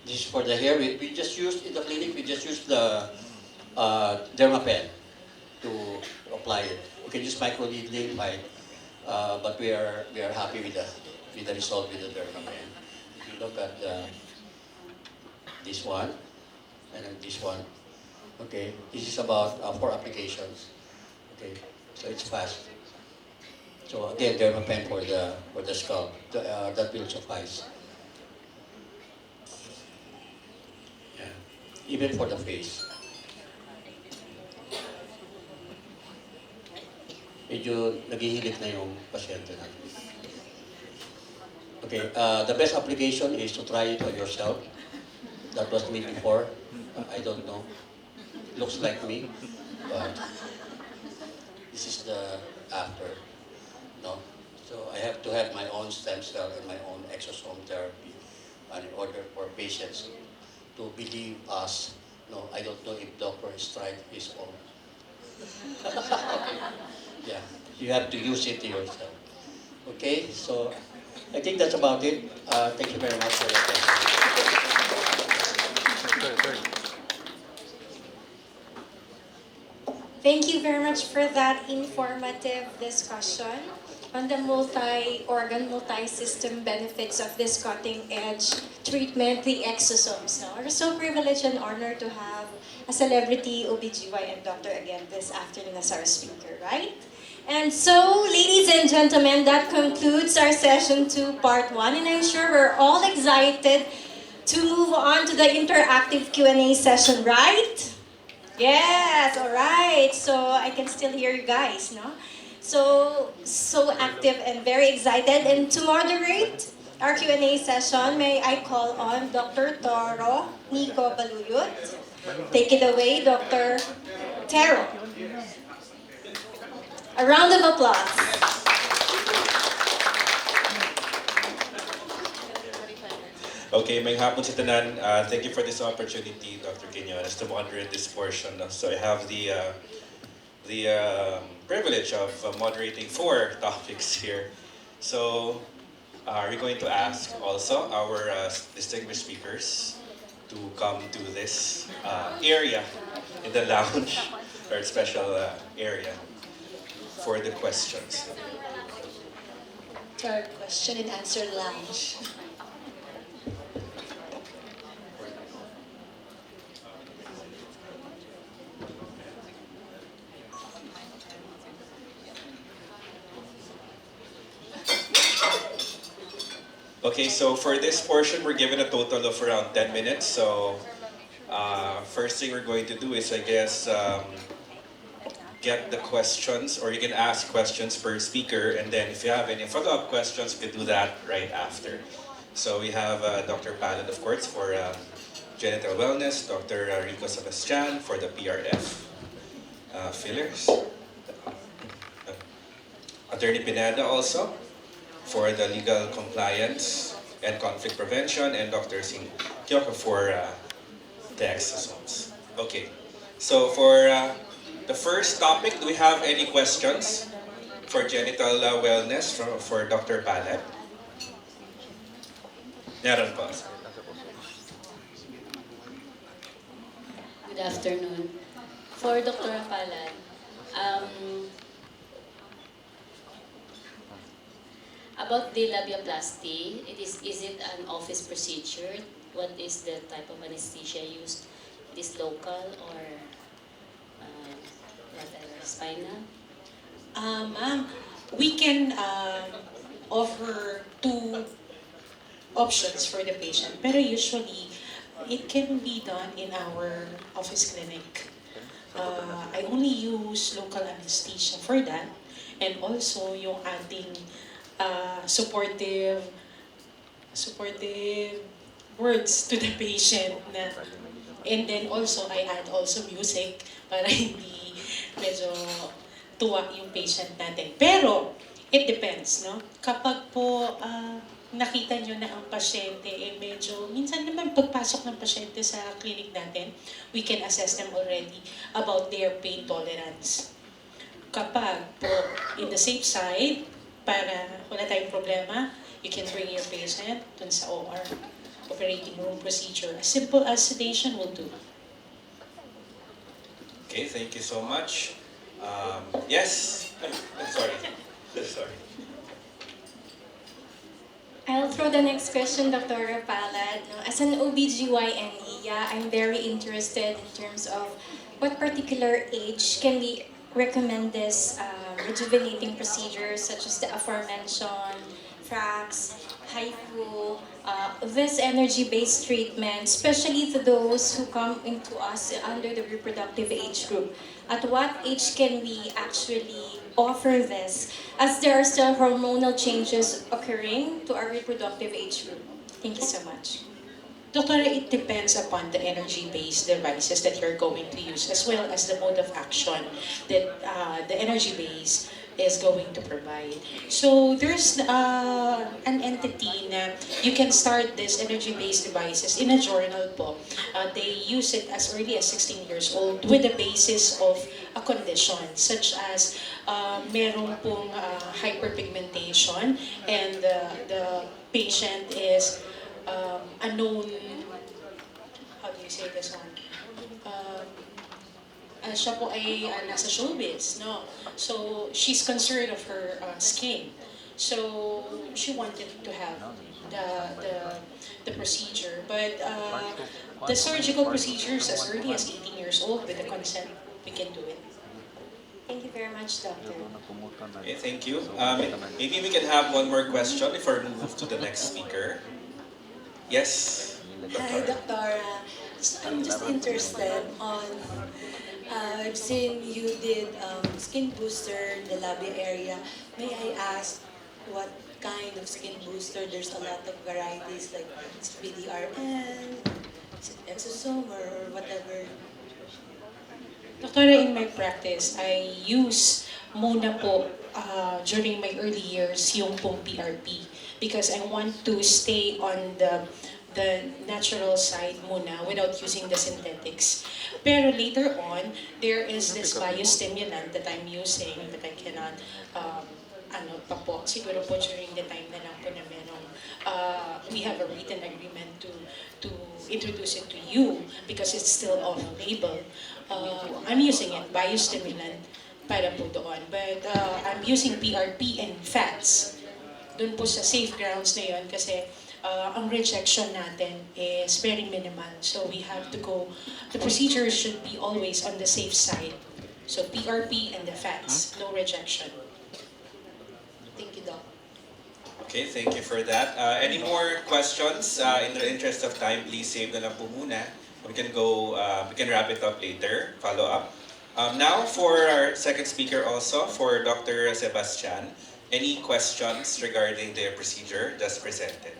This is for the hair. We just used, in the clinic, we just used the Dermapen to apply it. You can use microneedling, fine. But we are happy with the result with the Dermapen. If you look at this one, and then this one, okay, this is about 4 applications. Okay, so it's fast. So again, Dermapen for the scalp. That will suffice. Yeah. Even for the face. Medyo naghihilit na yung pasyente natin. Okay, the best application is to try it on yourself. That was me before. I don't know. Looks like me, but this is the after. No? So I have to have my own stem cell and my own exosome therapy, and in order for patients to believe us. No, I don't know if doctor is tried his own. Yeah, you have to use it yourself. Okay, so I think that's about it. Thank you very much for your attention. Thank you very much for that informative discussion on the multi-organ, multi-system benefits of this cutting-edge treatment, the exosomes. No? We're so privileged and honored to have a celebrity OBGYN doctor again this afternoon as our speaker, right? And so, ladies and gentlemen, that concludes our session 2, part 1, and I'm sure we're all excited to move on to the interactive Q&A session, right? Yes, all right. So I can still hear you guys, no? So active and very excited. And to moderate our Q&A session, may I call on Dr. Toro Nico Baluyot. Take it away, Dr. Tero. A round of applause. Okay, may hapon sa tanan. Thank you for this opportunity, Dr. Quinones, to moderate this portion. So I have the privilege of moderating 4 topics here. So we're going to ask also our distinguished speakers to come to this area in the lounge or special area for the questions. To our question and answer lounge. Okay, so for this portion, we're given a total of around 10 minutes. So first thing we're going to do is, I guess, get the questions, or you can ask questions per speaker, and then if you have any follow-up questions, you can do that right after. So we have Dr. Palad, of course, for genital wellness, Dr. Rico Sebastian for the PRF fillers, Attorney Pineda also for the legal compliance and conflict prevention, and Dr. Singh Kyoko for the exosomes. Okay, so for the first topic, do we have any questions for genital wellness for Dr. Palad? Meron po. Good afternoon. For Dr. Palad, about the labiaplasty, is it an office procedure? What is the type of anesthesia used? It is local or whatever, spinal? Ma'am, we can offer 2 options for the patient, pero usually it can be done in our office clinic. I only use local anesthesia for that, and also yung ating supportive words to the patient na, and then also I add also music para hindi medyo tuwa yung patient natin. Pero it depends, no? Kapag po nakita nyo na ang pasyente medyo, minsan naman pagpasok ng pasyente sa clinic natin, we can assess them already about their pain tolerance. Kapag po in the safe side, para wala tayong problema, you can bring your patient dun sa OR. operating room procedure. As simple as sedation will do. Okay, thank you so much. Yes. I'm sorry. Sorry. I'll throw the next question, Dr. Palad. No, as an OBGYN, yeah, I'm very interested in terms of what particular age can we recommend this rejuvenating procedures such as the aforementioned FRAX, HIFU, this energy-based treatment, especially to those who come into us under the reproductive age group. At what age can we actually offer this, as there are still hormonal changes occurring to our reproductive age group? Thank you so much. Doctor, it depends upon the energy-based devices that you're going to use, as well as the mode of action that the energy base is going to provide. So there's an entity na you can start this energy-based devices in a journal po. They use it as early as 16 years old with the basis of a condition such as meron pong hyperpigmentation, and the patient is a known, how do you say this one? Siya po ay nasa showbiz, no? So, she's concerned of her skin. So, she wanted to have the procedure. But the surgical procedures as early as 18 years old with the consent, we can do it. Thank you very much, Doctor. Okay, thank you. Maybe we can have one more question before we move to the next speaker. Yes. Hi, Doctor. I'm just interested on, I've seen you did skin booster in the labia area. May I ask what kind of skin booster? There's a lot of varieties like BDRN, exosome, or whatever. Doctora, in my practice, I use muna po during my early years yung pong PRP, because I want to stay on the natural side muna without using the synthetics. Pero later on, there is this biostimulant that I'm using that I cannot, siguro po during the time na lang po na merong, we have a written agreement to introduce it to you because it's still off-label. I'm using it, biostimulant, para po doon. But I'm using PRP and fats. Doon po sa safe grounds na yun kasi ang rejection natin is very minimal. So we have to go, the procedure should be always on the safe side. So PRP and the fats, no rejection. Thank you, Doc. Okay, thank you for that. Any more questions? In the interest of time, please save na lang po muna. We can go, we can wrap it up later, follow up. Now, for our second speaker also, for Dr. Sebastian, any questions regarding the procedure just presented?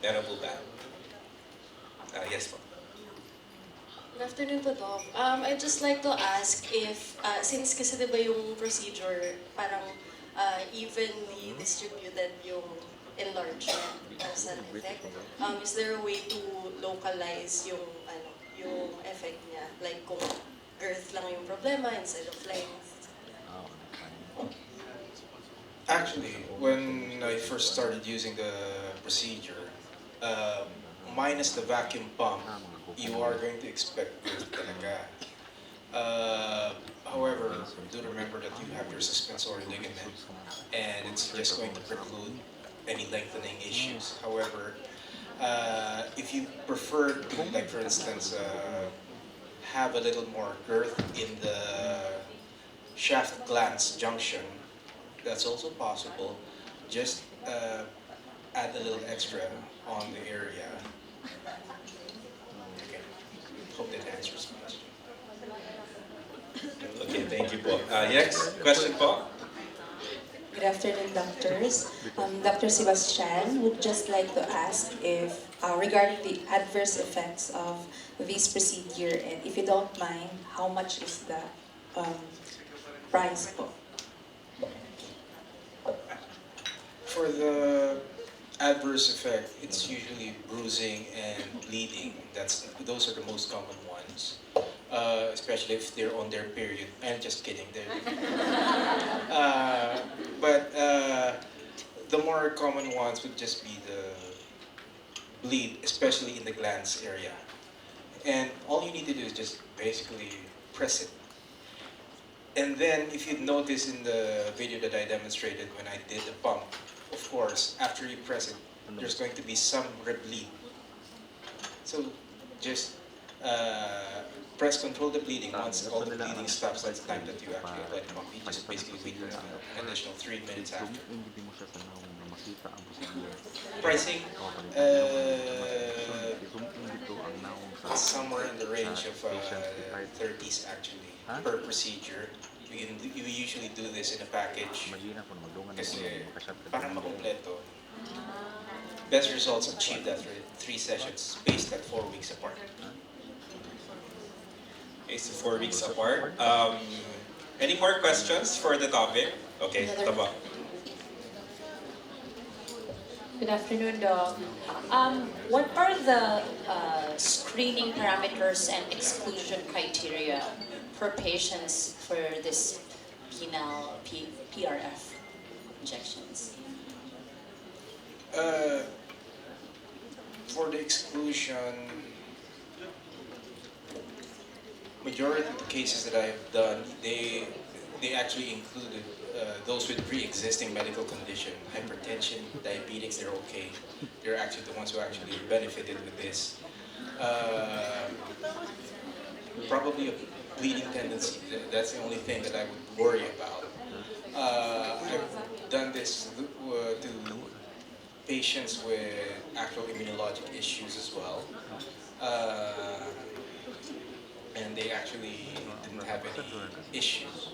Meron po ba? Yes po. Good afternoon po, Doc. I'd just like to ask if, since kasi diba yung procedure parang evenly distributed yung enlargement as an effect, is there a way to localize yung effect niya? Like kung girth lang yung problema instead of length? Actually, when I first started using the procedure, minus the vacuum pump, you are going to expect girth talaga. However, do remember that you have your suspensory ligament, and it's just going to preclude any lengthening issues. However, if you prefer to, like for instance, have a little more girth in the shaft glans junction, that's also possible. Just add a little extra on the area. Okay. Hope that answers the question. Okay, thank you po. Next question po. Good afternoon, doctors. Dr. Sebastian would just like to ask if, regarding the adverse effects of this procedure, and if you don't mind, how much is the price po? For the adverse effect, it's usually bruising and bleeding. Those are the most common ones, especially if they're on their period. I'm just kidding. But the more common ones would just be the bleed, especially in the glands area. And all you need to do is just basically press it. And then if you notice in the video that I demonstrated when I did the pump, of course, after you press it, there's going to be some rebleed. So just press control the bleeding. Once all the bleeding stops, that's the time that you actually apply the pump. You just basically wait for an additional 3 minutes after. Pricing, somewhere in the range of 30s actually per procedure. We usually do this in a package kasi parang makompleto. Best results achieved after 3 sessions spaced at 4 weeks apart. Okay, so 4 weeks apart. Any more questions for the topic? Okay, Taba. Good afternoon, Doc. What are the screening parameters and exclusion criteria for patients for this penile PRF injections? For the exclusion, majority of the cases that I've done, they actually included those with pre-existing medical condition, hypertension, diabetics. They're okay. They're actually the ones who actually benefited with this. Probably a bleeding tendency. That's the only thing that I would worry about. I've done this to patients with actual immunologic issues as well. And they actually didn't have any issues.